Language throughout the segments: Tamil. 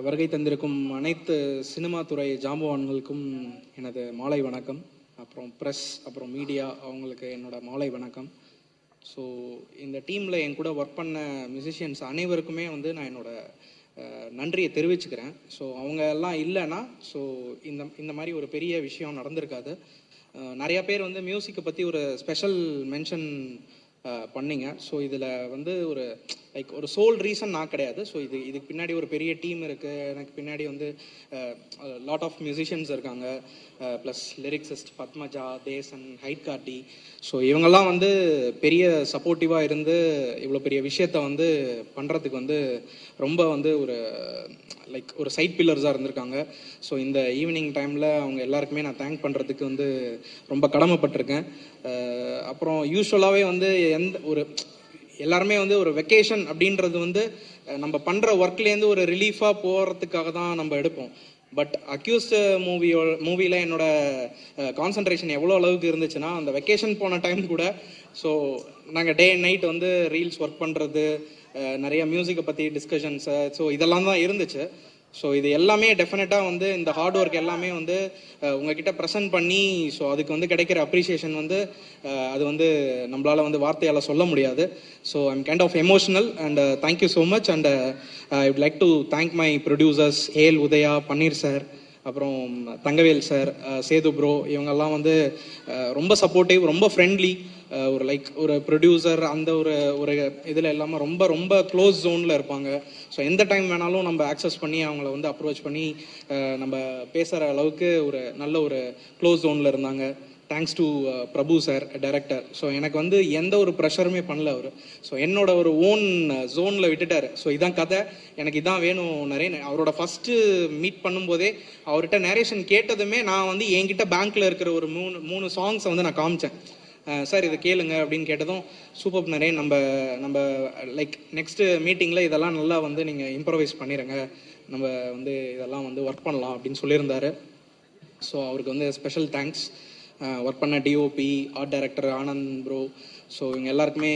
வருகை தந்திருக்கும் அனைத்து சினிமா துறை ஜாம்பவான்களுக்கும் எனது மாலை வணக்கம். அப்புறம் ப்ரெஸ், அப்புறம் மீடியா அவங்களுக்கு என்னோட மாலை வணக்கம். ஸோ இந்த டீமில் என் கூட ஒர்க் பண்ண மியூசிஷியன்ஸ் அனைவருக்குமே நான் என்னோட நன்றியை தெரிவிச்சுக்கிறேன். ஸோ அவங்க எல்லாம் இல்லைன்னா இந்த மாதிரி ஒரு பெரிய விஷயம் நடந்திருக்காது. நிறையா பேர் மியூசிக்கை பற்றி ஒரு ஸ்பெஷல் மென்ஷன் பண்ணிங்க. ஸோ இதில் ஒரு ஒரு சோல் ரீசன் நான் கிடையாது. ஸோ இதுக்கு பின்னாடி ஒரு பெரிய டீம் இருக்குது. எனக்கு பின்னாடி லாட் ஆஃப் மியூசிஷியன்ஸ் இருக்காங்க. ப்ளஸ் லிரிக்ஸிஸ்ட் பத்மஜா, தேசன், ஹைட் கார்டி. ஸோ இவங்கெல்லாம் பெரிய சப்போர்ட்டிவாக இருந்து இவ்வளோ பெரிய விஷயத்த பண்ணுறதுக்கு ரொம்ப ஒரு சைட் பில்லர்ஸாக இருந்திருக்காங்க. ஸோ இந்த ஈவினிங் டைமில் அவங்க எல்லாருக்குமே நான் தேங்க் பண்ணுறதுக்கு ரொம்ப கடமைப்பட்டிருக்கேன். அப்புறம் யூஸ்வலாகவே எல்லாருமே ஒரு வெக்கேஷன் அப்படின்றது நம்ம பண்ணுற ஒர்க்லேருந்து ஒரு ரிலீஃபாக போகிறதுக்காக தான் நம்ம எடுப்போம். பட் அக்யூஸ்ட் மூவியில் என்னோட கான்சன்ட்ரேஷன் எவ்வளோ அளவுக்கு இருந்துச்சுன்னா, அந்த வெக்கேஷன் போன டைம் கூட நாங்கள் day and night reels work பண்ணுறது, நிறைய மியூசிக்கை பற்றி டிஸ்கஷன்ஸு, ஸோ இதெல்லாம் தான் இருந்துச்சு. ஸோ இது எல்லாமே டெஃபினட்டாக இந்த ஹார்ட் ஒர்க் எல்லாமே உங்ககிட்ட ப்ரெசென்ட் பண்ணி ஸோ அதுக்கு கிடைக்கிற அப்ரிஷியேஷன் அது நம்மளால் வார்த்தையால் சொல்ல முடியாது. So I'm kind of emotional and thank you so much. And I would like to thank my producers ஏல் உதயா, பன்னீர் சார், அப்புறம் தங்கவேல் சார், சேது ப்ரோ. இவங்கெல்லாம் ரொம்ப சப்போர்ட்டிவ், ரொம்ப ஃப்ரெண்ட்லி. ஒரு ப்ரொடியூசர் அந்த ஒரு இதில் இல்லாமல் ரொம்ப ரொம்ப க்ளோஸ் ஜோனில் இருப்பாங்க. ஸோ எந்த டைம் வேணாலும் நம்ம ஆக்சஸ் பண்ணி அவங்கள அப்ரோச் பண்ணி நம்ம பேசுகிற அளவுக்கு நல்ல ஒரு க்ளோஸ் ஜோனில் இருந்தாங்க. Thanks to Prabhu sir, director. So எனக்கு எந்த ஒரு ப்ரெஷருமே பண்ணல அவர். ஸோ என்னோட ஒரு ஓன் ஜோனில் விட்டுட்டார். ஸோ இதான் கதை, எனக்கு இதான் வேணும். நிறைய அவரோட ஃபஸ்ட்டு மீட் பண்ணும்போதே அவர்கிட்ட நேரேஷன் கேட்டதுமே நான் என்கிட்ட பேங்க்கில் இருக்கிற ஒரு மூணு சாங்ஸை நான் காமிச்சேன். சார் இதை கேளுங்க அப்படின்னு கேட்டதும், சூப்பர் நிறைய நம்ம நெக்ஸ்ட்டு மீட்டிங்கில் இதெல்லாம் நல்லா நீங்கள் இம்ப்ரவைஸ் பண்ணிடுங்க, நம்ம இதெல்லாம் ஒர்க் பண்ணலாம் அப்படின்னு சொல்லியிருந்தாரு. ஸோ அவருக்கு ஸ்பெஷல் தேங்க்ஸ். ஒர்க் பண்ண DOP, art director Anand bro, so இவங்க எல்லாருக்குமே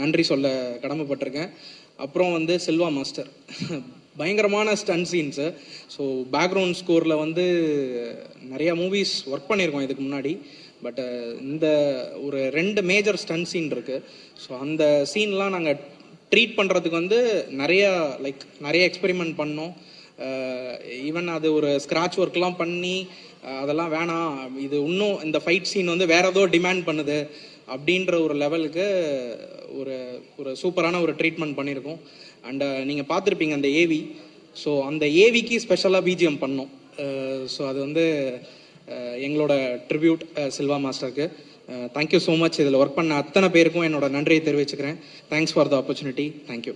நன்றி சொல்ல கடமைப்பட்டிருக்கேன். அப்புறம் செல்வா மாஸ்டர் பயங்கரமான ஸ்டன் சீன்ஸு. ஸோ பேக்ரவுண்ட் ஸ்கோரில் நிறையா மூவிஸ் ஒர்க் பண்ணியிருக்கோம் இதுக்கு முன்னாடி. பட் இந்த ஒரு 2 மேஜர் ஸ்டன் சீன் இருக்குது. ஸோ அந்த சீன்லாம் நாங்கள் ட்ரீட் பண்ணுறதுக்கு நிறைய எக்ஸ்பெரிமெண்ட் பண்ணோம். ஈவன் அது ஒரு ஸ்க்ராட்ச் ஒர்க்லாம் பண்ணி அதெல்லாம் வேணாம், இது இன்னும் இந்த ஃபைட் சீன் வேற ஏதோ டிமாண்ட் பண்ணுது அப்படின்ற ஒரு லெவலுக்கு ஒரு சூப்பரான ஒரு ட்ரீட்மெண்ட் பண்ணியிருக்கோம். அண்ட் நீங்கள் பார்த்துருப்பீங்க அந்த ஏவி. ஸோ அந்த ஏவிக்கு ஸ்பெஷலாக பிஜிஎம் பண்ணோம். ஸோ அது எங்களோட ட்ரிபியூட் சில்வா மாஸ்டருக்கு. Thank you so much. இதில் ஒர்க் பண்ண அத்தனை பேருக்கும் என்னோட நன்றியை தெரிவிச்சுக்கிறேன். Thanks for the opportunity. Thank you.